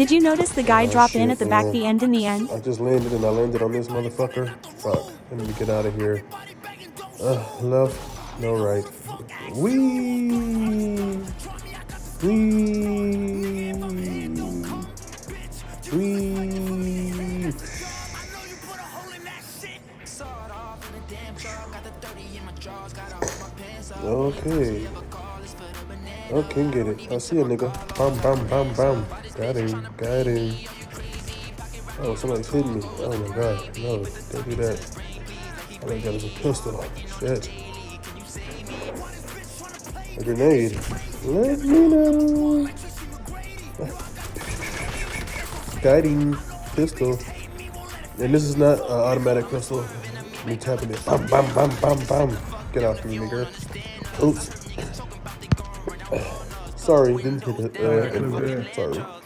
Did you notice the guy drop in shit, at the back man. the end in the end? I just landed and I landed on this motherfucker. Fuck. I need to get out of here. Left, no right. Wee. Wee. Wee. Okay. Okay, get it. I see a nigga. Bam, bam, bam, bam. Got him. Got him. Oh, somebody's hitting me. Oh my god. No, don't do that. All I got is a pistol. Shit. A grenade. Let me know. Guiding pistol. And this is not an automatic pistol. Me tapping it. Bam, bam, bam, bam, bam. Get off me, nigga. Oops. Sorry, didn't hit it. Sorry.